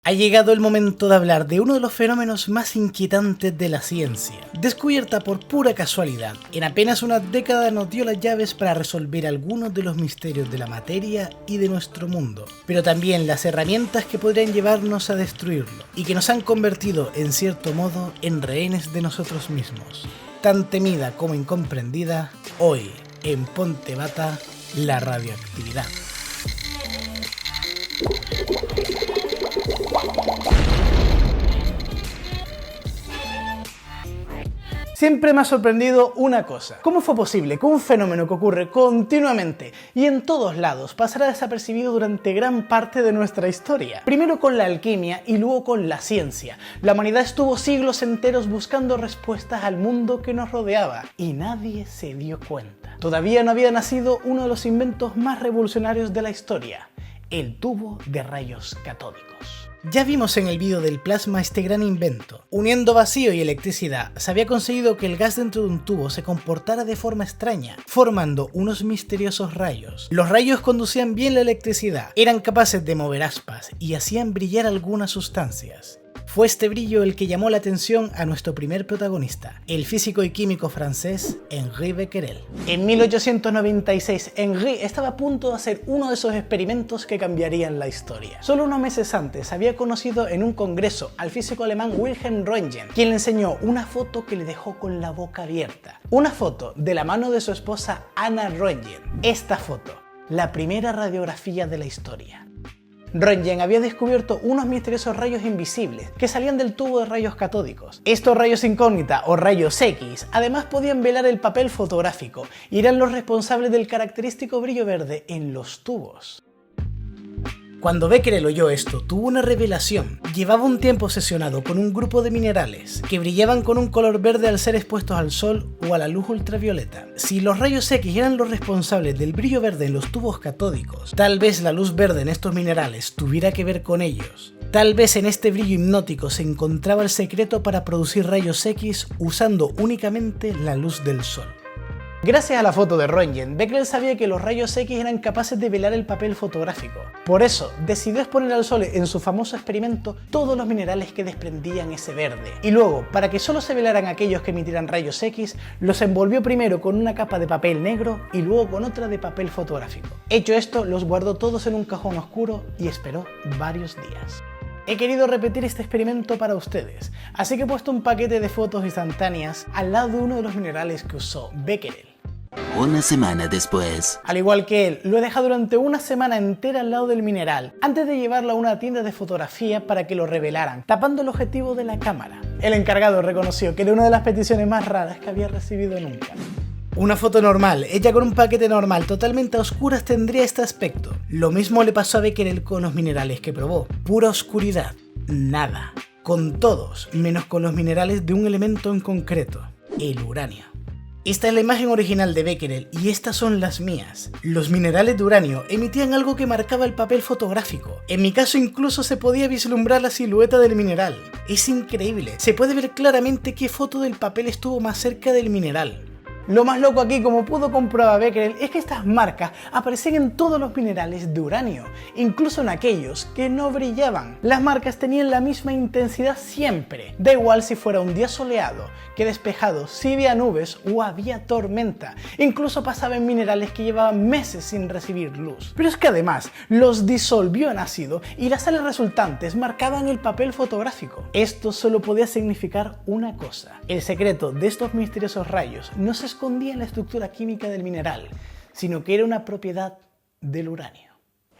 Ha llegado el momento de hablar de uno de los fenómenos más inquietantes de la ciencia, descubierta por pura casualidad. En apenas una década nos dio las llaves para resolver algunos de los misterios de la materia y de nuestro mundo, pero también las herramientas que podrían llevarnos a destruirlo, y que nos han convertido, en cierto modo, en rehenes de nosotros mismos. Tan temida como incomprendida, hoy, en Ponte Bata, la radioactividad. Siempre me ha sorprendido una cosa. ¿Cómo fue posible que un fenómeno que ocurre continuamente y en todos lados pasara desapercibido durante gran parte de nuestra historia? Primero con la alquimia y luego con la ciencia. La humanidad estuvo siglos enteros buscando respuestas al mundo que nos rodeaba y nadie se dio cuenta. Todavía no había nacido uno de los inventos más revolucionarios de la historia: el tubo de rayos catódicos. Ya vimos en el vídeo del plasma este gran invento. Uniendo vacío y electricidad, se había conseguido que el gas dentro de un tubo se comportara de forma extraña, formando unos misteriosos rayos. Los rayos conducían bien la electricidad, eran capaces de mover aspas y hacían brillar algunas sustancias. Fue este brillo el que llamó la atención a nuestro primer protagonista, el físico y químico francés Henri Becquerel. En 1896, Henri estaba a punto de hacer uno de esos experimentos que cambiarían la historia. Solo unos meses antes había conocido en un congreso al físico alemán Wilhelm Röntgen, quien le enseñó una foto que le dejó con la boca abierta. Una foto de la mano de su esposa Anna Röntgen. Esta foto, la primera radiografía de la historia. Röntgen había descubierto unos misteriosos rayos invisibles que salían del tubo de rayos catódicos. Estos rayos incógnita o rayos X además podían velar el papel fotográfico y eran los responsables del característico brillo verde en los tubos. Cuando Becquerel oyó esto, tuvo una revelación. Llevaba un tiempo obsesionado con un grupo de minerales que brillaban con un color verde al ser expuestos al sol o a la luz ultravioleta. Si los rayos X eran los responsables del brillo verde en los tubos catódicos, tal vez la luz verde en estos minerales tuviera que ver con ellos. Tal vez en este brillo hipnótico se encontraba el secreto para producir rayos X usando únicamente la luz del sol. Gracias a la foto de Röntgen, Becquerel sabía que los rayos X eran capaces de velar el papel fotográfico. Por eso, decidió exponer al sol en su famoso experimento todos los minerales que desprendían ese verde. Y luego, para que solo se velaran aquellos que emitieran rayos X, los envolvió primero con una capa de papel negro y luego con otra de papel fotográfico. Hecho esto, los guardó todos en un cajón oscuro y esperó varios días. He querido repetir este experimento para ustedes, así que he puesto un paquete de fotos instantáneas al lado de uno de los minerales que usó Becquerel. Una semana después. Al igual que él, lo he dejado durante una semana entera al lado del mineral, antes de llevarlo a una tienda de fotografía para que lo revelaran, tapando el objetivo de la cámara. El encargado reconoció que era una de las peticiones más raras que había recibido nunca. Una foto normal, hecha con un paquete normal, totalmente a oscuras, tendría este aspecto. Lo mismo le pasó a Becquerel con los minerales que probó. Pura oscuridad. Nada. Con todos, menos con los minerales de un elemento en concreto, el uranio. Esta es la imagen original de Becquerel y estas son las mías. Los minerales de uranio emitían algo que marcaba el papel fotográfico. En mi caso incluso se podía vislumbrar la silueta del mineral. Es increíble, se puede ver claramente qué foto del papel estuvo más cerca del mineral. Lo más loco aquí, como pudo comprobar Becquerel, es que estas marcas aparecían en todos los minerales de uranio, incluso en aquellos que no brillaban. Las marcas tenían la misma intensidad siempre, da igual si fuera un día soleado, que despejado, si había nubes o había tormenta. Incluso pasaba en minerales que llevaban meses sin recibir luz. Pero es que además los disolvió en ácido y las sales resultantes marcaban el papel fotográfico. Esto solo podía significar una cosa: el secreto de estos misteriosos rayos no se escondía en la estructura química del mineral, sino que era una propiedad del uranio.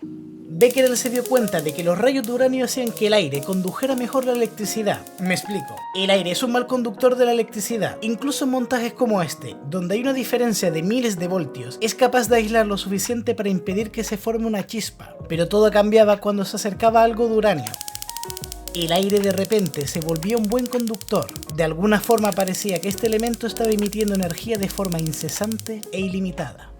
Becquerel se dio cuenta de que los rayos de uranio hacían que el aire condujera mejor la electricidad. Me explico. El aire es un mal conductor de la electricidad. Incluso en montajes como este, donde hay una diferencia de miles de voltios, es capaz de aislar lo suficiente para impedir que se forme una chispa. Pero todo cambiaba cuando se acercaba algo de uranio. El aire de repente se volvía un buen conductor. De alguna forma parecía que este elemento estaba emitiendo energía de forma incesante e ilimitada.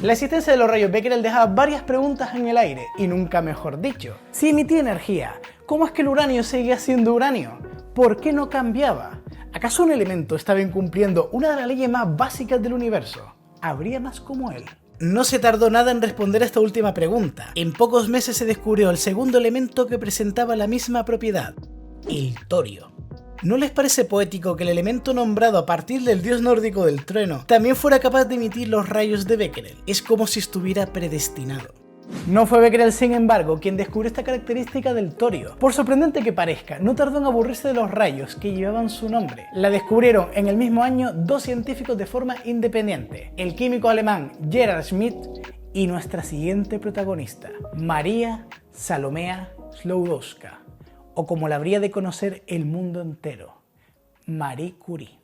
La existencia de los rayos Becquerel dejaba varias preguntas en el aire, y nunca mejor dicho. Si emitía energía, ¿cómo es que el uranio seguía siendo uranio? ¿Por qué no cambiaba? ¿Acaso un elemento estaba incumpliendo una de las leyes más básicas del universo? ¿Habría más como él? No se tardó nada en responder a esta última pregunta. En pocos meses se descubrió el segundo elemento que presentaba la misma propiedad, el torio. ¿No les parece poético que el elemento nombrado a partir del dios nórdico del trueno también fuera capaz de emitir los rayos de Becquerel? Es como si estuviera predestinado. No fue Becquerel, sin embargo, quien descubrió esta característica del torio. Por sorprendente que parezca, no tardó en aburrirse de los rayos que llevaban su nombre. La descubrieron en el mismo año dos científicos de forma independiente, el químico alemán Gerhard Schmidt y nuestra siguiente protagonista, María Salomea Sklodowska, o como la habría de conocer el mundo entero, Marie Curie.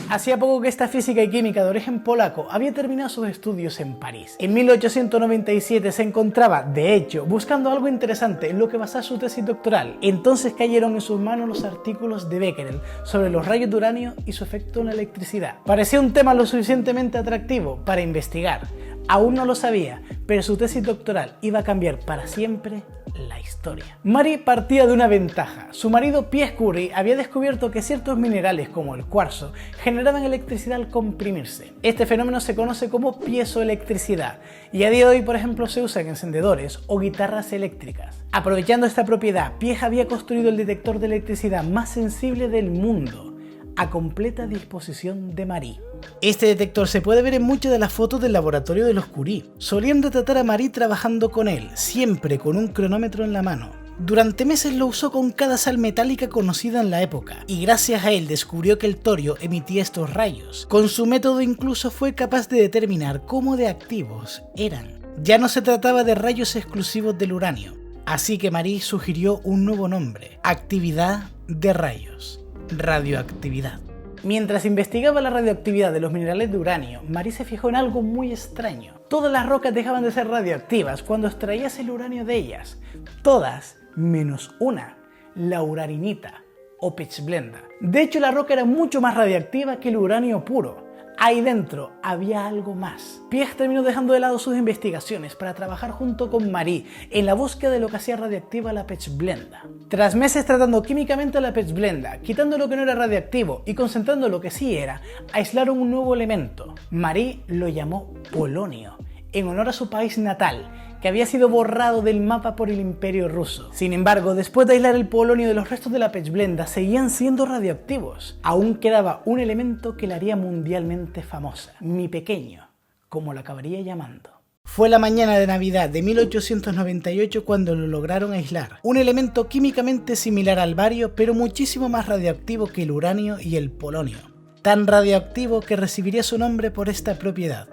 Hacía poco que esta física y química de origen polaco había terminado sus estudios en París. En 1897 se encontraba, de hecho, buscando algo interesante en lo que basar su tesis doctoral. Entonces cayeron en sus manos los artículos de Becquerel sobre los rayos de uranio y su efecto en la electricidad. Parecía un tema lo suficientemente atractivo para investigar. Aún no lo sabía, pero su tesis doctoral iba a cambiar para siempre la historia. Marie partía de una ventaja. Su marido Pierre Curie había descubierto que ciertos minerales como el cuarzo generaban electricidad al comprimirse. Este fenómeno se conoce como piezoelectricidad y a día de hoy, por ejemplo, se usa en encendedores o guitarras eléctricas. Aprovechando esta propiedad, Pierre había construido el detector de electricidad más sensible del mundo, a completa disposición de Marie. Este detector se puede ver en muchas de las fotos del laboratorio de los Curie. Solían retratar a Marie trabajando con él, siempre con un cronómetro en la mano. Durante meses lo usó con cada sal metálica conocida en la época, y gracias a él descubrió que el torio emitía estos rayos. Con su método incluso fue capaz de determinar cómo de activos eran. Ya no se trataba de rayos exclusivos del uranio, así que Marie sugirió un nuevo nombre: actividad de rayos, radioactividad. Mientras investigaba la radioactividad de los minerales de uranio, Marie se fijó en algo muy extraño. Todas las rocas dejaban de ser radioactivas cuando extraías el uranio de ellas. Todas, menos una, la uraninita o pechblenda. De hecho, la roca era mucho más radioactiva que el uranio puro. Ahí dentro había algo más. Pierre terminó dejando de lado sus investigaciones para trabajar junto con Marie en la búsqueda de lo que hacía radioactiva la pechblenda. Tras meses tratando químicamente la pechblenda, quitando lo que no era radioactivo y concentrando lo que sí era, aislaron un nuevo elemento. Marie lo llamó polonio, en honor a su país natal, que había sido borrado del mapa por el Imperio Ruso. Sin embargo, después de aislar el polonio de los restos de la pechblenda, seguían siendo radioactivos. Aún quedaba un elemento que la haría mundialmente famosa, mi pequeño, como lo acabaría llamando. Fue la mañana de Navidad de 1898 cuando lo lograron aislar. Un elemento químicamente similar al bario, pero muchísimo más radioactivo que el uranio y el polonio. Tan radioactivo que recibiría su nombre por esta propiedad: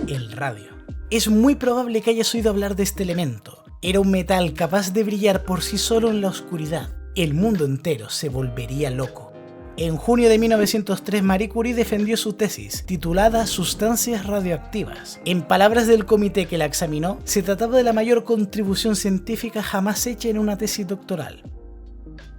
el radio. Es muy probable que hayas oído hablar de este elemento. Era un metal capaz de brillar por sí solo en la oscuridad. El mundo entero se volvería loco. En junio de 1903, Marie Curie defendió su tesis, titulada Sustancias radioactivas. En palabras del comité que la examinó, se trataba de la mayor contribución científica jamás hecha en una tesis doctoral.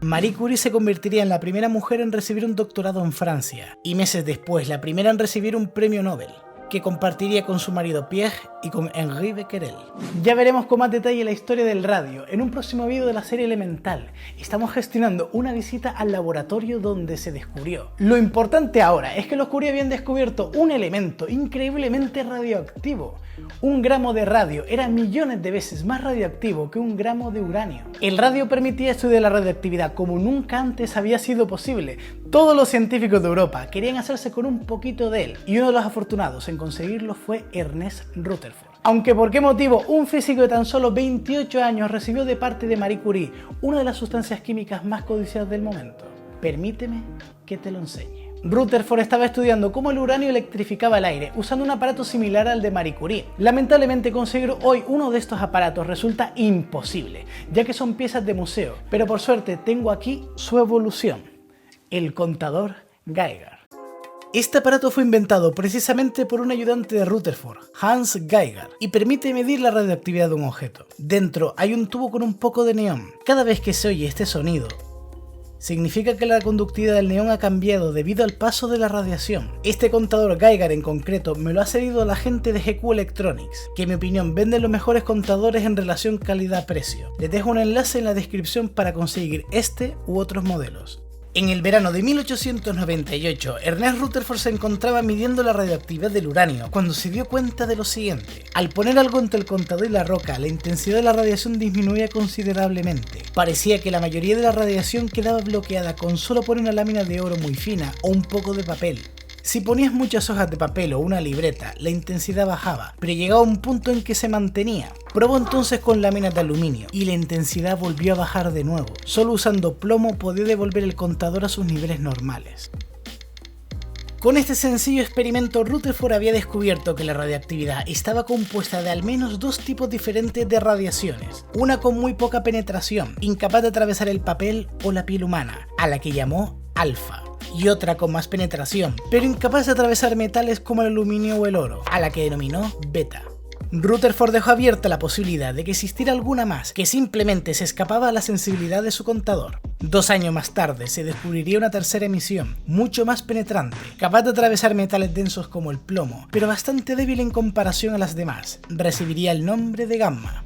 Marie Curie se convertiría en la primera mujer en recibir un doctorado en Francia, y meses después la primera en recibir un premio Nobel, que compartiría con su marido Pierre y con Henri Becquerel. Ya veremos con más detalle la historia del radio en un próximo vídeo de la serie Elemental. Estamos gestionando una visita al laboratorio donde se descubrió. Lo importante ahora es que los Curie habían descubierto un elemento increíblemente radioactivo. 1 gramo de radio era millones de veces más radioactivo que 1 gramo de uranio. El radio permitía estudiar la radioactividad como nunca antes había sido posible. Todos los científicos de Europa querían hacerse con un poquito de él, y uno de los afortunados en conseguirlo fue Ernest Rutherford. Aunque por qué motivo un físico de tan solo 28 años recibió de parte de Marie Curie una de las sustancias químicas más codiciadas del momento. Permíteme que te lo enseñe. Rutherford estaba estudiando cómo el uranio electrificaba el aire usando un aparato similar al de Marie Curie. Lamentablemente conseguir hoy uno de estos aparatos resulta imposible, ya que son piezas de museo, pero por suerte tengo aquí su evolución: el contador Geiger. Este aparato fue inventado precisamente por un ayudante de Rutherford, Hans Geiger, y permite medir la radioactividad de un objeto. Dentro hay un tubo con un poco de neón. Cada vez que se oye este sonido, significa que la conductividad del neón ha cambiado debido al paso de la radiación. Este contador Geiger en concreto me lo ha cedido la gente de GQ Electronics, que en mi opinión vende los mejores contadores en relación calidad-precio. Les dejo un enlace en la descripción para conseguir este u otros modelos. En el verano de 1898, Ernest Rutherford se encontraba midiendo la radioactividad del uranio cuando se dio cuenta de lo siguiente. Al poner algo entre el contador y la roca, la intensidad de la radiación disminuía considerablemente. Parecía que la mayoría de la radiación quedaba bloqueada con solo poner una lámina de oro muy fina o un poco de papel. Si ponías muchas hojas de papel o una libreta, la intensidad bajaba, pero llegaba a un punto en que se mantenía. Probó entonces con láminas de aluminio y la intensidad volvió a bajar de nuevo. Solo usando plomo podía devolver el contador a sus niveles normales. Con este sencillo experimento, Rutherford había descubierto que la radioactividad estaba compuesta de al menos dos tipos diferentes de radiaciones. Una con muy poca penetración, incapaz de atravesar el papel o la piel humana, a la que llamó alfa. Y otra con más penetración, pero incapaz de atravesar metales como el aluminio o el oro, a la que denominó beta. Rutherford dejó abierta la posibilidad de que existiera alguna más, que simplemente se escapaba a la sensibilidad de su contador. 2 años más tarde se descubriría una tercera emisión, mucho más penetrante, capaz de atravesar metales densos como el plomo, pero bastante débil en comparación a las demás. Recibiría el nombre de gamma.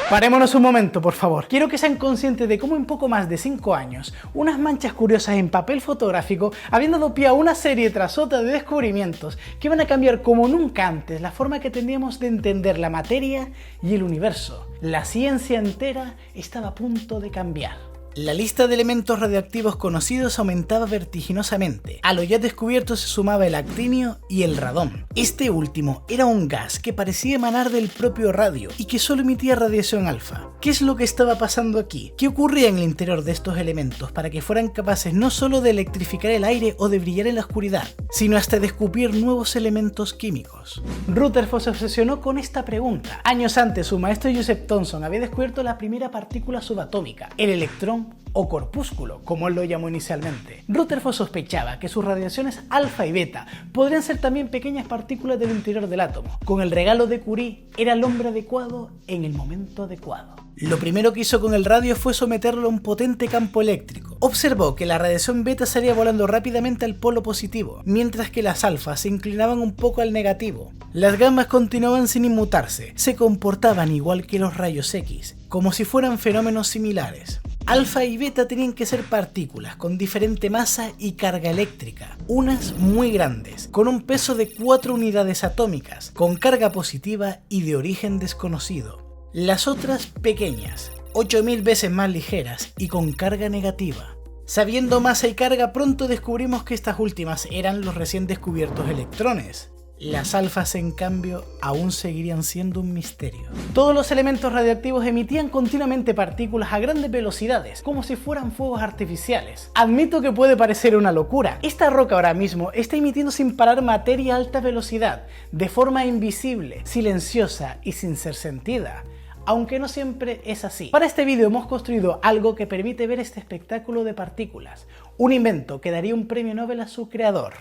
Parémonos un momento, por favor. Quiero que sean conscientes de cómo en poco más de 5 años, unas manchas curiosas en papel fotográfico habían dado pie a una serie tras otra de descubrimientos que van a cambiar como nunca antes la forma que teníamos de entender la materia y el universo. La ciencia entera estaba a punto de cambiar. La lista de elementos radioactivos conocidos aumentaba vertiginosamente. A lo ya descubierto se sumaba el actinio y el radón. Este último era un gas que parecía emanar del propio radio y que solo emitía radiación alfa. ¿Qué es lo que estaba pasando aquí? ¿Qué ocurría en el interior de estos elementos para que fueran capaces no solo de electrificar el aire o de brillar en la oscuridad, sino hasta de escupir nuevos elementos químicos? Rutherford se obsesionó con esta pregunta. Años antes, su maestro Joseph Thomson había descubierto la primera partícula subatómica, el electrón o corpúsculo, como él lo llamó inicialmente. Rutherford sospechaba que sus radiaciones alfa y beta podrían ser también pequeñas partículas del interior del átomo. Con el regalo de Curie, era el hombre adecuado en el momento adecuado. Lo primero que hizo con el radio fue someterlo a un potente campo eléctrico. Observó que la radiación beta salía volando rápidamente al polo positivo, mientras que las alfas se inclinaban un poco al negativo. Las gammas continuaban sin inmutarse, se comportaban igual que los rayos X, como si fueran fenómenos similares. Alfa y beta tenían que ser partículas con diferente masa y carga eléctrica, unas muy grandes, con un peso de 4 unidades atómicas, con carga positiva y de origen desconocido. Las otras pequeñas, 8000 veces más ligeras y con carga negativa. Sabiendo masa y carga, pronto descubrimos que estas últimas eran los recién descubiertos electrones. Las alfas, en cambio, aún seguirían siendo un misterio. Todos los elementos radioactivos emitían continuamente partículas a grandes velocidades, como si fueran fuegos artificiales. Admito que puede parecer una locura. Esta roca ahora mismo está emitiendo sin parar materia a alta velocidad, de forma invisible, silenciosa y sin ser sentida. Aunque no siempre es así. Para este vídeo hemos construido algo que permite ver este espectáculo de partículas, un invento que daría un premio Nobel a su creador,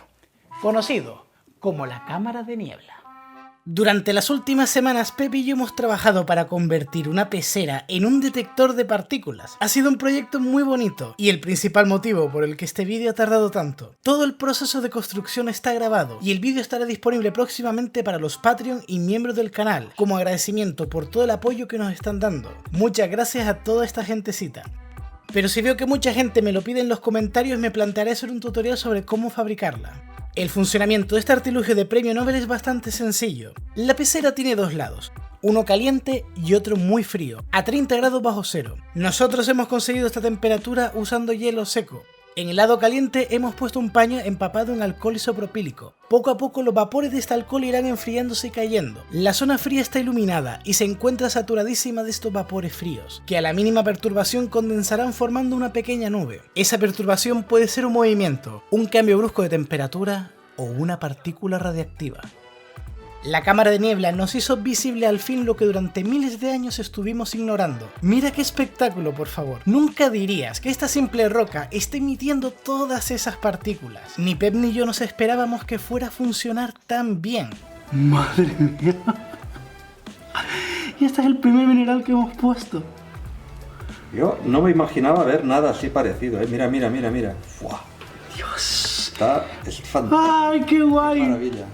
conocido como la cámara de niebla. Durante las últimas semanas, Pepe y yo hemos trabajado para convertir una pecera en un detector de partículas. Ha sido un proyecto muy bonito y el principal motivo por el que este vídeo ha tardado tanto. Todo el proceso de construcción está grabado y el vídeo estará disponible próximamente para los Patreon y miembros del canal, como agradecimiento por todo el apoyo que nos están dando. Muchas gracias a toda esta gentecita. Pero si veo que mucha gente me lo pide en los comentarios, me plantearé hacer un tutorial sobre cómo fabricarla. El funcionamiento de este artilugio de premio Nobel es bastante sencillo. La pecera tiene dos lados, uno caliente y otro muy frío, a 30 grados bajo cero. Nosotros hemos conseguido esta temperatura usando hielo seco. En el lado caliente hemos puesto un paño empapado en alcohol isopropílico. Poco a poco los vapores de este alcohol irán enfriándose y cayendo. La zona fría está iluminada y se encuentra saturadísima de estos vapores fríos, que a la mínima perturbación condensarán formando una pequeña nube. Esa perturbación puede ser un movimiento, un cambio brusco de temperatura o una partícula radiactiva. La cámara de niebla nos hizo visible al fin lo que durante miles de años estuvimos ignorando. Mira qué espectáculo, por favor. Nunca dirías que esta simple roca está emitiendo todas esas partículas. Ni Pep ni yo nos esperábamos que fuera a funcionar tan bien. Madre mía. Y este es el primer mineral que hemos puesto. Yo no me imaginaba ver nada así parecido, ¿eh? Mira, mira, mira, mira. ¡Fua! Dios. Es fantástico. ¡Ay, qué guay! Qué maravilla.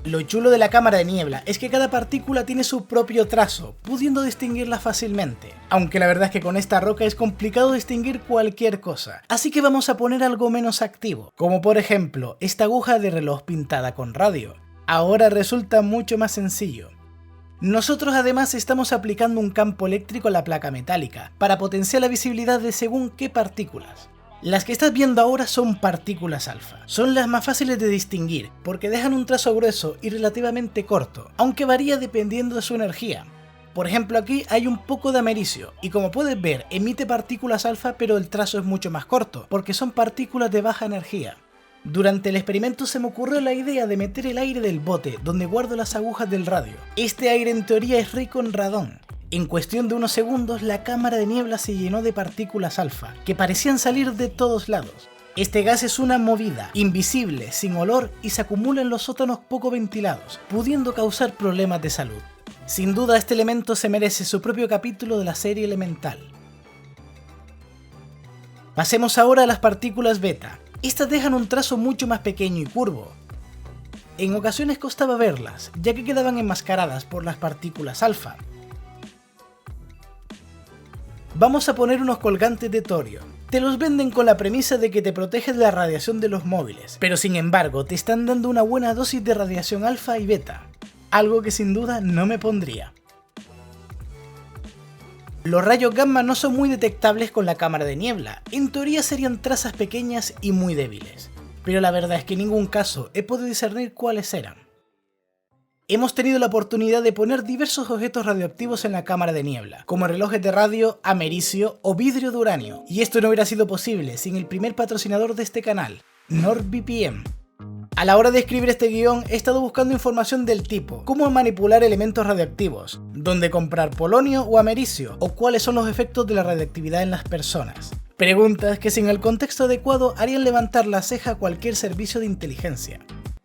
Lo chulo de la cámara de niebla es que cada partícula tiene su propio trazo, pudiendo distinguirla fácilmente. Aunque la verdad es que con esta roca es complicado distinguir cualquier cosa, así que vamos a poner algo menos activo, como por ejemplo esta aguja de reloj pintada con radio. Ahora resulta mucho más sencillo. Nosotros además estamos aplicando un campo eléctrico a la placa metálica, para potenciar la visibilidad de según qué partículas. Las que estás viendo ahora son partículas alfa. Son las más fáciles de distinguir, porque dejan un trazo grueso y relativamente corto, aunque varía dependiendo de su energía. Por ejemplo, aquí hay un poco de americio, y como puedes ver, emite partículas alfa, pero el trazo es mucho más corto, porque son partículas de baja energía. Durante el experimento se me ocurrió la idea de meter el aire del bote donde guardo las agujas del radio. Este aire en teoría es rico en radón. En cuestión de unos segundos la cámara de niebla se llenó de partículas alfa, que parecían salir de todos lados. Este gas es una movida, invisible, sin olor y se acumula en los sótanos poco ventilados, pudiendo causar problemas de salud. Sin duda este elemento se merece su propio capítulo de la serie Elemental. Pasemos ahora a las partículas beta. Estas dejan un trazo mucho más pequeño y curvo. En ocasiones costaba verlas, ya que quedaban enmascaradas por las partículas alfa. Vamos a poner unos colgantes de torio. Te los venden con la premisa de que te protege de la radiación de los móviles, pero sin embargo te están dando una buena dosis de radiación alfa y beta, algo que sin duda no me pondría. Los rayos gamma no son muy detectables con la cámara de niebla, en teoría serían trazas pequeñas y muy débiles, pero la verdad es que en ningún caso he podido discernir cuáles eran. Hemos tenido la oportunidad de poner diversos objetos radioactivos en la cámara de niebla, como relojes de radio, americio o vidrio de uranio, y esto no hubiera sido posible sin el primer patrocinador de este canal, NordVPN. A la hora de escribir este guión he estado buscando información del tipo cómo manipular elementos radioactivos, dónde comprar polonio o americio, o cuáles son los efectos de la radioactividad en las personas. Preguntas que sin el contexto adecuado harían levantar la ceja a cualquier servicio de inteligencia.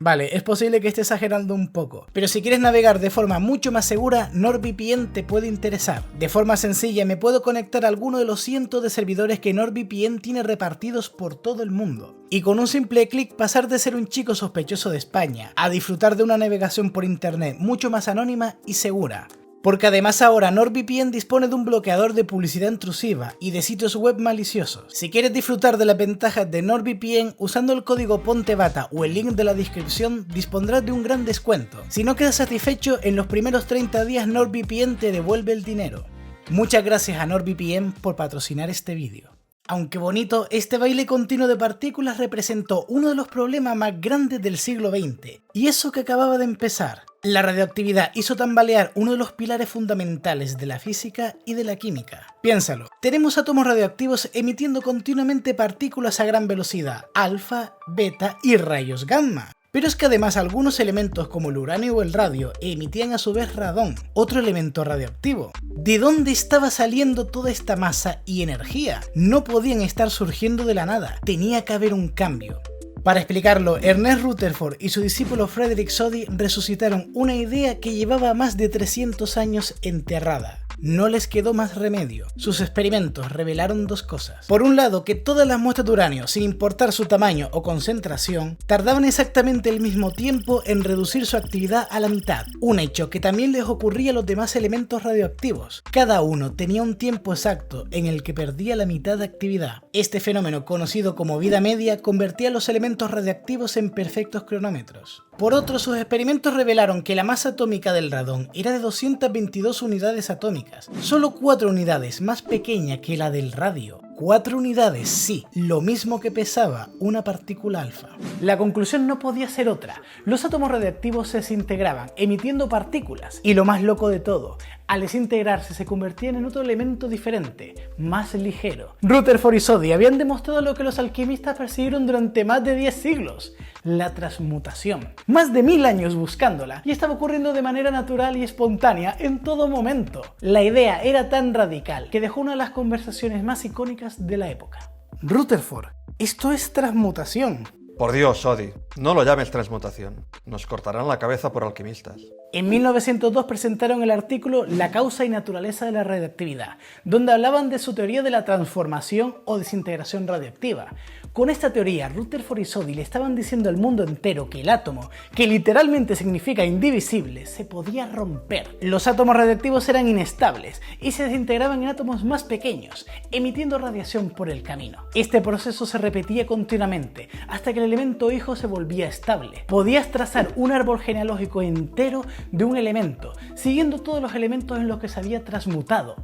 Vale, es posible que esté exagerando un poco, pero si quieres navegar de forma mucho más segura, NordVPN te puede interesar. De forma sencilla me puedo conectar a alguno de los cientos de servidores que NordVPN tiene repartidos por todo el mundo. Y con un simple clic pasar de ser un chico sospechoso de España a disfrutar de una navegación por internet mucho más anónima y segura. Porque además ahora NordVPN dispone de un bloqueador de publicidad intrusiva y de sitios web maliciosos. Si quieres disfrutar de las ventajas de NordVPN usando el código PONTEBATA o el link de la descripción dispondrás de un gran descuento. Si no quedas satisfecho, en los primeros 30 días NordVPN te devuelve el dinero. Muchas gracias a NordVPN por patrocinar este vídeo. Aunque bonito, este baile continuo de partículas representó uno de los problemas más grandes del siglo XX, y eso que acababa de empezar. La radioactividad hizo tambalear uno de los pilares fundamentales de la física y de la química. Piénsalo, tenemos átomos radioactivos emitiendo continuamente partículas a gran velocidad, alfa, beta y rayos gamma. Pero es que además algunos elementos como el uranio o el radio emitían a su vez radón, otro elemento radioactivo. ¿De dónde estaba saliendo toda esta masa y energía? No podían estar surgiendo de la nada, tenía que haber un cambio. Para explicarlo, Ernest Rutherford y su discípulo Frederick Soddy resucitaron una idea que llevaba más de 300 años enterrada. No les quedó más remedio. Sus experimentos revelaron dos cosas. Por un lado, que todas las muestras de uranio, sin importar su tamaño o concentración, tardaban exactamente el mismo tiempo en reducir su actividad a la mitad. Un hecho que también les ocurría a los demás elementos radioactivos. Cada uno tenía un tiempo exacto en el que perdía la mitad de actividad. Este fenómeno, conocido como vida media, convertía los elementos radioactivos en perfectos cronómetros. Por otro, sus experimentos revelaron que la masa atómica del radón era de 222 unidades atómicas, solo 4 unidades más pequeña que la del radio. 4 unidades, sí, lo mismo que pesaba una partícula alfa. La conclusión no podía ser otra. Los átomos radiactivos se desintegraban, emitiendo partículas. Y lo más loco de todo, al desintegrarse se convertían en otro elemento diferente, más ligero. Rutherford y Soddy habían demostrado lo que los alquimistas persiguieron durante más de 10 siglos, la transmutación. Más de 1000 años buscándola, y estaba ocurriendo de manera natural y espontánea en todo momento. La idea era tan radical que dejó una de las conversaciones más icónicas de la época. Rutherford, esto es transmutación. Por Dios, Soddy, no lo llames transmutación. Nos cortarán la cabeza por alquimistas. En 1902 presentaron el artículo La causa y naturaleza de la radioactividad, donde hablaban de su teoría de la transformación o desintegración radioactiva. Con esta teoría, Rutherford y Soddy le estaban diciendo al mundo entero que el átomo, que literalmente significa indivisible, se podía romper. Los átomos radiactivos eran inestables y se desintegraban en átomos más pequeños, emitiendo radiación por el camino. Este proceso se repetía continuamente hasta que el elemento hijo se volvía estable. Podías trazar un árbol genealógico entero de un elemento, siguiendo todos los elementos en los que se había transformado.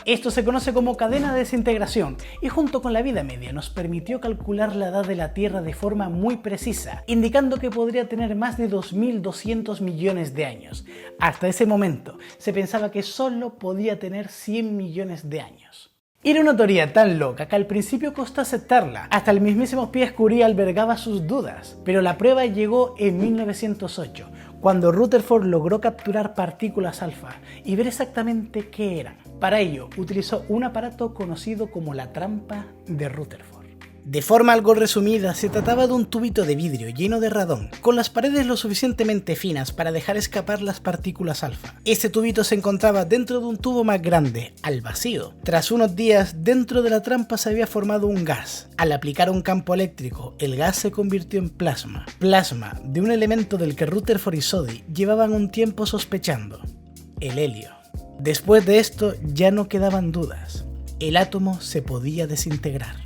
Esto se conoce como cadena de desintegración y junto con la vida media nos permitió calcular la edad de la Tierra de forma muy precisa, indicando que podría tener más de 2.200 millones de años. Hasta ese momento se pensaba que solo podía tener 100 millones de años. Era una teoría tan loca que al principio costó aceptarla, hasta el mismísimo Pierre Curie albergaba sus dudas, pero la prueba llegó en 1908, cuando Rutherford logró capturar partículas alfa y ver exactamente qué eran. Para ello, utilizó un aparato conocido como la trampa de Rutherford. De forma algo resumida, se trataba de un tubito de vidrio lleno de radón, con las paredes lo suficientemente finas para dejar escapar las partículas alfa. Este tubito se encontraba dentro de un tubo más grande, al vacío. Tras unos días, dentro de la trampa se había formado un gas. Al aplicar un campo eléctrico, el gas se convirtió en plasma. Plasma de un elemento del que Rutherford y Soddy llevaban un tiempo sospechando: el helio. Después de esto ya no quedaban dudas. El átomo se podía desintegrar.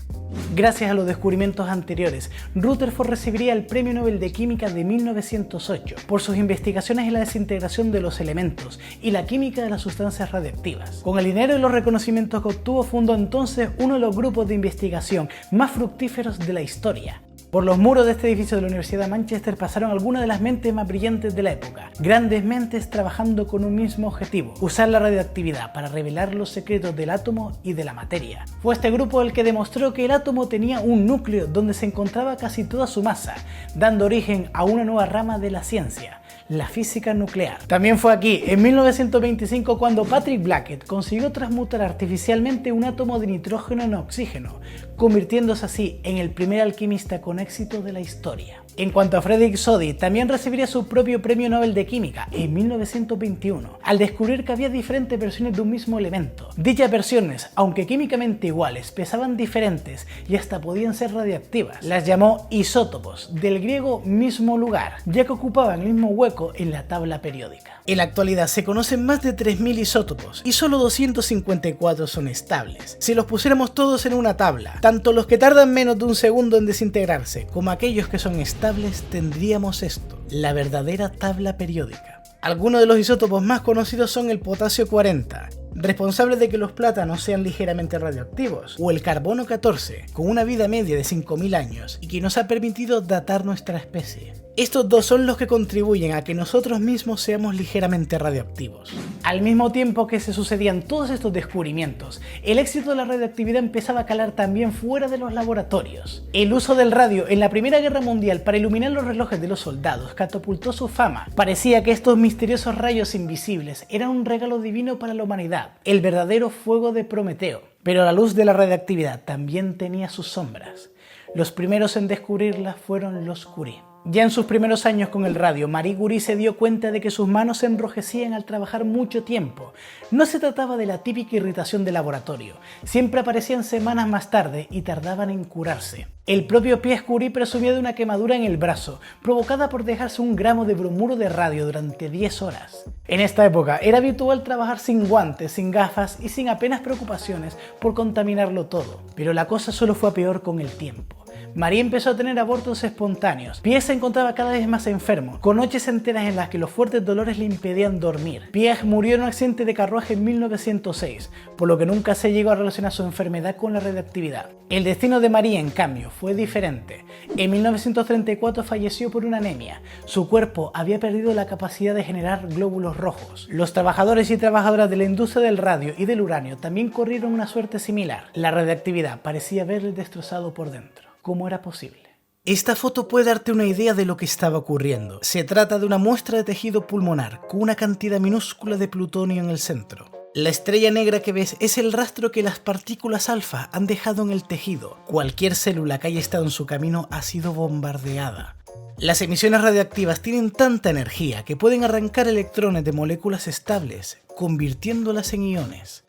Gracias a los descubrimientos anteriores, Rutherford recibiría el Premio Nobel de Química de 1908 por sus investigaciones en la desintegración de los elementos y la química de las sustancias radiactivas. Con el dinero y los reconocimientos que obtuvo, fundó entonces uno de los grupos de investigación más fructíferos de la historia. Por los muros de este edificio de la Universidad de Manchester pasaron algunas de las mentes más brillantes de la época, grandes mentes trabajando con un mismo objetivo: usar la radioactividad para revelar los secretos del átomo y de la materia. Fue este grupo el que demostró que el átomo tenía un núcleo donde se encontraba casi toda su masa, dando origen a una nueva rama de la ciencia: la física nuclear. También fue aquí, en 1925, cuando Patrick Blackett consiguió transmutar artificialmente un átomo de nitrógeno en oxígeno, convirtiéndose así en el primer alquimista con éxito de la historia. En cuanto a Frederick Soddy, también recibiría su propio Premio Nobel de Química en 1921, al descubrir que había diferentes versiones de un mismo elemento. Dichas versiones, aunque químicamente iguales, pesaban diferentes y hasta podían ser radiactivas. Las llamó isótopos, del griego mismo lugar, ya que ocupaban el mismo hueco en la tabla periódica. En la actualidad se conocen más de 3.000 isótopos y solo 254 son estables. Si los pusiéramos todos en una tabla, tanto los que tardan menos de un segundo en desintegrarse como aquellos que son estables, tendríamos esto: la verdadera tabla periódica. Algunos de los isótopos más conocidos son el potasio 40, responsable de que los plátanos sean ligeramente radioactivos, o el carbono 14, con una vida media de 5.000 años y que nos ha permitido datar nuestra especie. Estos dos son los que contribuyen a que nosotros mismos seamos ligeramente radioactivos. Al mismo tiempo que se sucedían todos estos descubrimientos, el éxito de la radioactividad empezaba a calar también fuera de los laboratorios. El uso del radio en la Primera Guerra Mundial para iluminar los relojes de los soldados catapultó su fama. Parecía que estos misteriosos rayos invisibles eran un regalo divino para la humanidad, el verdadero fuego de Prometeo. Pero la luz de la radioactividad también tenía sus sombras. Los primeros en descubrirla fueron los Curie. Ya en sus primeros años con el radio, Marie Curie se dio cuenta de que sus manos se enrojecían al trabajar mucho tiempo. No se trataba de la típica irritación de laboratorio, siempre aparecían semanas más tarde y tardaban en curarse. El propio Pierre Curie presumía de una quemadura en el brazo, provocada por dejarse 1 gramo de bromuro de radio durante 10 horas. En esta época era habitual trabajar sin guantes, sin gafas y sin apenas preocupaciones por contaminarlo todo. Pero la cosa solo fue a peor con el tiempo. Marie empezó a tener abortos espontáneos. Pierre se encontraba cada vez más enfermo, con noches enteras en las que los fuertes dolores le impedían dormir. Pierre murió en un accidente de carruaje en 1906, por lo que nunca se llegó a relacionar su enfermedad con la radioactividad. El destino de Marie, en cambio, fue diferente. En 1934 falleció por una anemia. Su cuerpo había perdido la capacidad de generar glóbulos rojos. Los trabajadores y trabajadoras de la industria del radio y del uranio también corrieron una suerte similar. La radioactividad parecía haberles destrozado por dentro. ¿Cómo era posible? Esta foto puede darte una idea de lo que estaba ocurriendo. Se trata de una muestra de tejido pulmonar con una cantidad minúscula de plutonio en el centro. La estrella negra que ves es el rastro que las partículas alfa han dejado en el tejido. Cualquier célula que haya estado en su camino ha sido bombardeada. Las emisiones radioactivas tienen tanta energía que pueden arrancar electrones de moléculas estables, convirtiéndolas en iones.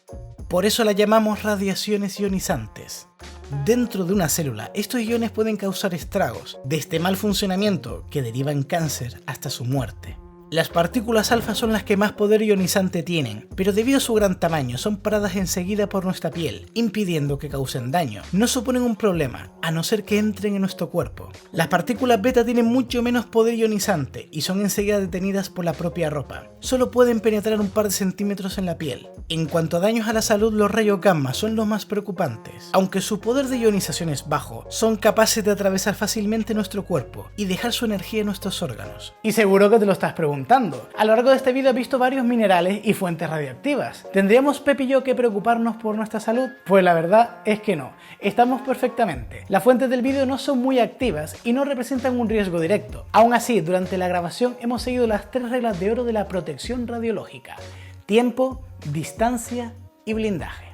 Por eso las llamamos radiaciones ionizantes. Dentro de una célula, estos iones pueden causar estragos, desde mal funcionamiento, que deriva en cáncer, hasta su muerte. Las partículas alfa son las que más poder ionizante tienen, pero debido a su gran tamaño son paradas enseguida por nuestra piel, impidiendo que causen daño. No suponen un problema, a no ser que entren en nuestro cuerpo. Las partículas beta tienen mucho menos poder ionizante y son enseguida detenidas por la propia ropa. Solo pueden penetrar un par de centímetros en la piel. En cuanto a daños a la salud, los rayos gamma son los más preocupantes. Aunque su poder de ionización es bajo, son capaces de atravesar fácilmente nuestro cuerpo y dejar su energía en nuestros órganos. Y seguro que te lo estás preguntando. A lo largo de este vídeo he visto varios minerales y fuentes radioactivas. ¿Tendríamos Pep y yo que preocuparnos por nuestra salud? Pues la verdad es que no. Estamos perfectamente. Las fuentes del vídeo no son muy activas y no representan un riesgo directo. Aún así, durante la grabación hemos seguido las 3 reglas de oro de la protección radiológica: tiempo, distancia y blindaje.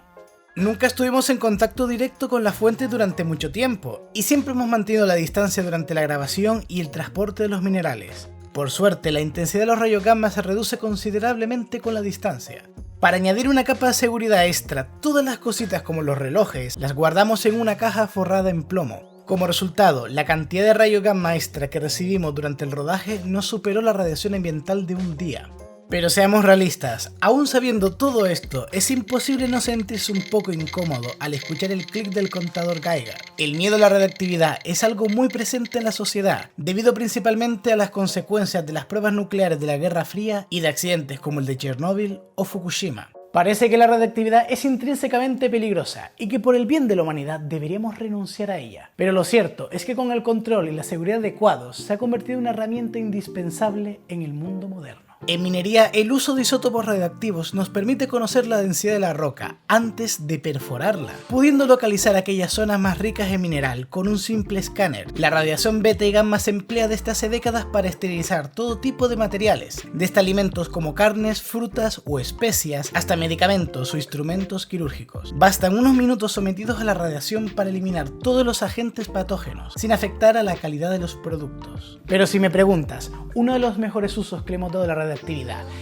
Nunca estuvimos en contacto directo con la fuente durante mucho tiempo y siempre hemos mantenido la distancia durante la grabación y el transporte de los minerales. Por suerte, la intensidad de los rayos gamma se reduce considerablemente con la distancia. Para añadir una capa de seguridad extra, todas las cositas como los relojes las guardamos en una caja forrada en plomo. Como resultado, la cantidad de rayos gamma extra que recibimos durante el rodaje no superó la radiación ambiental de un día. Pero seamos realistas, aún sabiendo todo esto, es imposible no sentirse un poco incómodo al escuchar el clic del contador Geiger. El miedo a la radiactividad es algo muy presente en la sociedad, debido principalmente a las consecuencias de las pruebas nucleares de la Guerra Fría y de accidentes como el de Chernóbil o Fukushima. Parece que la radiactividad es intrínsecamente peligrosa y que por el bien de la humanidad deberíamos renunciar a ella. Pero lo cierto es que con el control y la seguridad adecuados se ha convertido en una herramienta indispensable en el mundo moderno. En minería, el uso de isótopos radioactivos nos permite conocer la densidad de la roca antes de perforarla, pudiendo localizar aquellas zonas más ricas en mineral con un simple escáner. La radiación beta y gamma se emplea desde hace décadas para esterilizar todo tipo de materiales, desde alimentos como carnes, frutas o especias, hasta medicamentos o instrumentos quirúrgicos. Bastan unos minutos sometidos a la radiación para eliminar todos los agentes patógenos, sin afectar a la calidad de los productos. Pero si me preguntas, uno de los mejores usos que le hemos dado a la radiactividad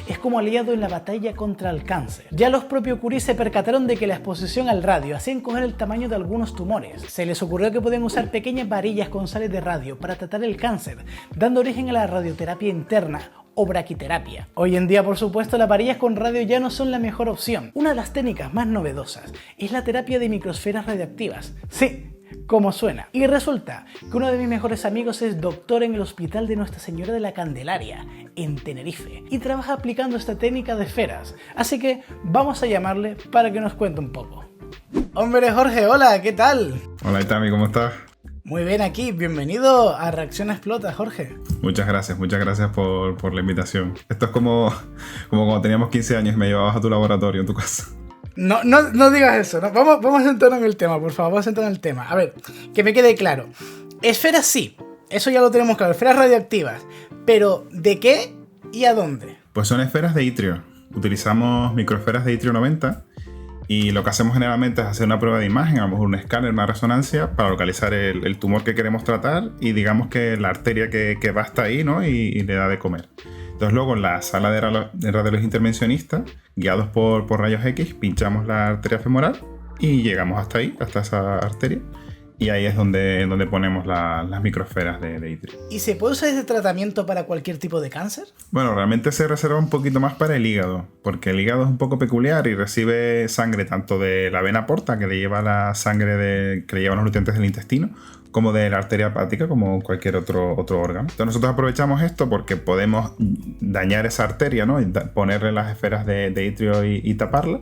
es como aliado en la batalla contra el cáncer. Ya los propios Curie se percataron de que la exposición al radio hacía encoger el tamaño de algunos tumores. Se les ocurrió que podían usar pequeñas varillas con sales de radio para tratar el cáncer, dando origen a la radioterapia interna o braquiterapia. Hoy en día, por supuesto, las varillas con radio ya no son la mejor opción. Una de las técnicas más novedosas es la terapia de microesferas radioactivas. Sí, como suena. Y resulta que uno de mis mejores amigos es doctor en el Hospital de Nuestra Señora de la Candelaria, en Tenerife, y trabaja aplicando esta técnica de esferas. Así que vamos a llamarle para que nos cuente un poco. Hombre, Jorge, hola, ¿qué tal? Hola, Itami, ¿cómo estás? Muy bien aquí, bienvenido a Reacción Explota, Jorge. Muchas gracias por la invitación. Esto es como cuando teníamos 15 años y me llevabas a tu laboratorio en tu casa. No digas eso, ¿no? Vamos a centrarnos en el tema, por favor, vamos a centrarnos en el tema. A ver, que me quede claro. Esferas sí, eso ya lo tenemos claro, esferas radioactivas. Pero, ¿de qué y a dónde? Pues son esferas de itrio. Utilizamos microesferas de itrio 90 y lo que hacemos generalmente es hacer una prueba de imagen, a lo mejor un escáner, una resonancia, para localizar el tumor que queremos tratar y digamos que la arteria que va hasta ahí, ¿no? y le da de comer. Entonces luego en la sala de radiología intervencionista, guiados por rayos X, pinchamos la arteria femoral y llegamos hasta ahí, hasta esa arteria. Y ahí es donde ponemos las microesferas de itrio. ¿Y se puede usar este tratamiento para cualquier tipo de cáncer? Bueno, realmente se reserva un poquito más para el hígado, porque el hígado es un poco peculiar y recibe sangre tanto de la vena porta, que le lleva la sangre que le llevan los nutrientes del intestino, como de la arteria hepática, como cualquier otro órgano. Entonces nosotros aprovechamos esto porque podemos dañar esa arteria, ¿no? Y ponerle las esferas de itrio y taparla,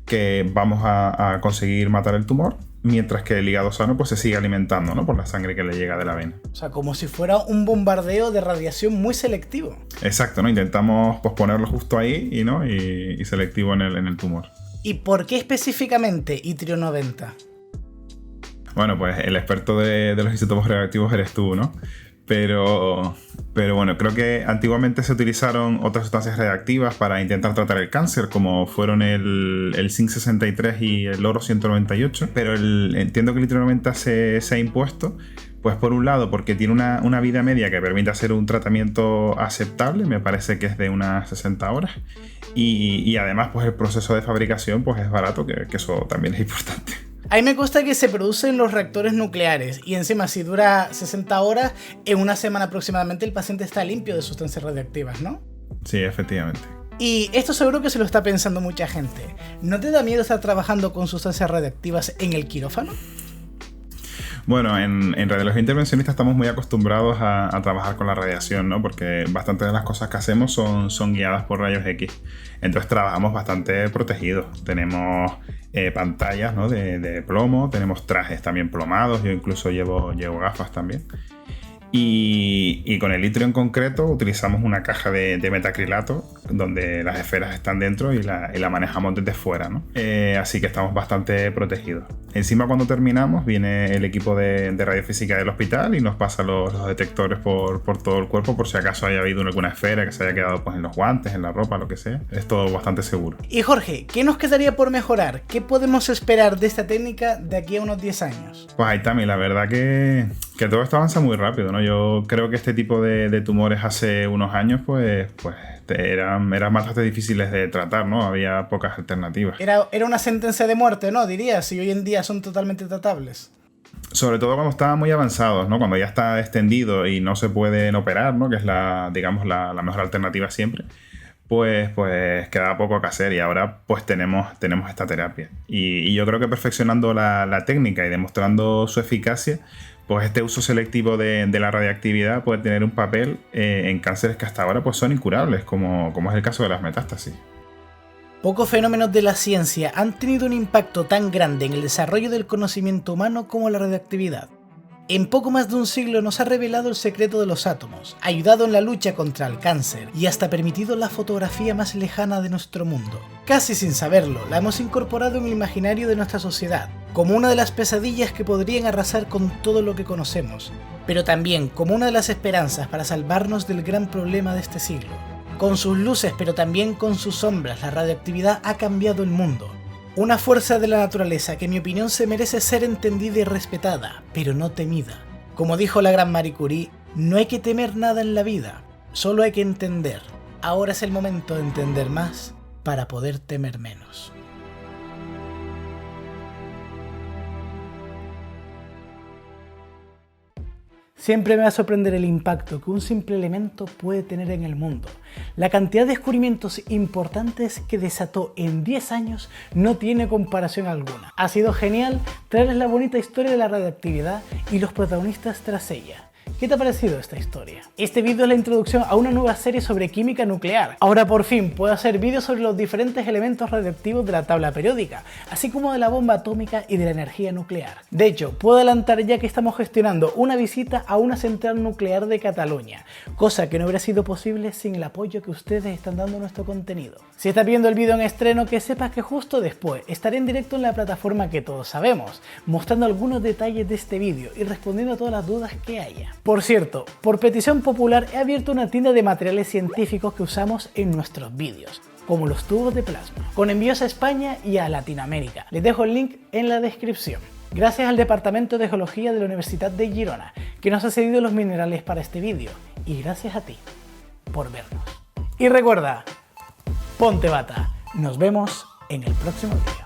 que vamos a conseguir matar el tumor, mientras que el hígado sano pues se sigue alimentando, ¿no? Por la sangre que le llega de la vena. O sea, como si fuera un bombardeo de radiación muy selectivo. Exacto, ¿no? Intentamos pues, ponerlo justo ahí y selectivo en el tumor. ¿Y por qué específicamente itrio 90? Bueno, pues el experto de los isótopos radioactivos eres tú, ¿no? Pero bueno, creo que antiguamente se utilizaron otras sustancias radiactivas para intentar tratar el cáncer, como fueron el zinc 63 y el oro 198. Pero entiendo que el itrio 90 se ha impuesto, pues por un lado porque tiene una vida media que permite hacer un tratamiento aceptable, me parece que es de unas 60 horas. Y además pues el proceso de fabricación pues es barato, que eso también es importante. A mí me consta que se producen los reactores nucleares y encima si dura 60 horas, en una semana aproximadamente el paciente está limpio de sustancias radiactivas, ¿no? Sí, efectivamente. Y esto seguro que se lo está pensando mucha gente. ¿No te da miedo estar trabajando con sustancias radiactivas en el quirófano? Bueno, en radiología intervencionista estamos muy acostumbrados a trabajar con la radiación, ¿no? Porque bastantes de las cosas que hacemos son guiadas por rayos X. Entonces trabajamos bastante protegidos. Tenemos pantallas, ¿no? de plomo, tenemos trajes también plomados, yo incluso llevo gafas también. Y con el itrio en concreto utilizamos una caja de metacrilato donde las esferas están dentro y la manejamos desde fuera, ¿no? Así que estamos bastante protegidos. Encima, cuando terminamos, viene el equipo de radiofísica del hospital y nos pasa los detectores por todo el cuerpo por si acaso haya habido alguna esfera que se haya quedado pues, en los guantes, en la ropa, lo que sea. Es todo bastante seguro. Y Jorge, ¿qué nos quedaría por mejorar? ¿Qué podemos esperar de esta técnica de aquí a unos 10 años? Pues ahí Tami, la verdad que todo esto avanza muy rápido, ¿no? Yo creo que este tipo de tumores hace unos años pues eran bastante difíciles de tratar, ¿no? Había pocas alternativas. Era una sentencia de muerte, ¿no? Dirías, y hoy en día son totalmente tratables. Sobre todo cuando estaban muy avanzados, ¿no? Cuando ya está extendido y no se pueden operar, ¿no? Que es la mejor alternativa siempre. Pues quedaba poco que hacer y ahora pues tenemos esta terapia. Y yo creo que perfeccionando la técnica y demostrando su eficacia, pues este uso selectivo de la radiactividad puede tener un papel en cánceres que hasta ahora pues son incurables, como es el caso de las metástasis. Pocos fenómenos de la ciencia han tenido un impacto tan grande en el desarrollo del conocimiento humano como la radioactividad. En poco más de un siglo nos ha revelado el secreto de los átomos, ayudado en la lucha contra el cáncer y hasta permitido la fotografía más lejana de nuestro mundo. Casi sin saberlo, la hemos incorporado en el imaginario de nuestra sociedad, como una de las pesadillas que podrían arrasar con todo lo que conocemos, pero también como una de las esperanzas para salvarnos del gran problema de este siglo. Con sus luces pero también con sus sombras, la radioactividad ha cambiado el mundo. Una fuerza de la naturaleza que en mi opinión se merece ser entendida y respetada, pero no temida. Como dijo la gran Marie Curie, no hay que temer nada en la vida, solo hay que entender. Ahora es el momento de entender más para poder temer menos. Siempre me va a sorprender el impacto que un simple elemento puede tener en el mundo. La cantidad de descubrimientos importantes que desató en 10 años no tiene comparación alguna. Ha sido genial traerles la bonita historia de la radioactividad y los protagonistas tras ella. ¿Qué te ha parecido esta historia? Este vídeo es la introducción a una nueva serie sobre química nuclear. Ahora por fin puedo hacer vídeos sobre los diferentes elementos radioactivos de la tabla periódica, así como de la bomba atómica y de la energía nuclear. De hecho, puedo adelantar ya que estamos gestionando una visita a una central nuclear de Cataluña, cosa que no hubiera sido posible sin el apoyo que ustedes están dando a nuestro contenido. Si estás viendo el vídeo en estreno, que sepas que justo después estaré en directo en la plataforma que todos sabemos, mostrando algunos detalles de este vídeo y respondiendo a todas las dudas que haya. Por cierto, por petición popular he abierto una tienda de materiales científicos que usamos en nuestros vídeos, como los tubos de plasma, con envíos a España y a Latinoamérica. Les dejo el link en la descripción. Gracias al Departamento de Geología de la Universidad de Girona, que nos ha cedido los minerales para este vídeo, y gracias a ti por vernos. Y recuerda, ponte bata. Nos vemos en el próximo vídeo.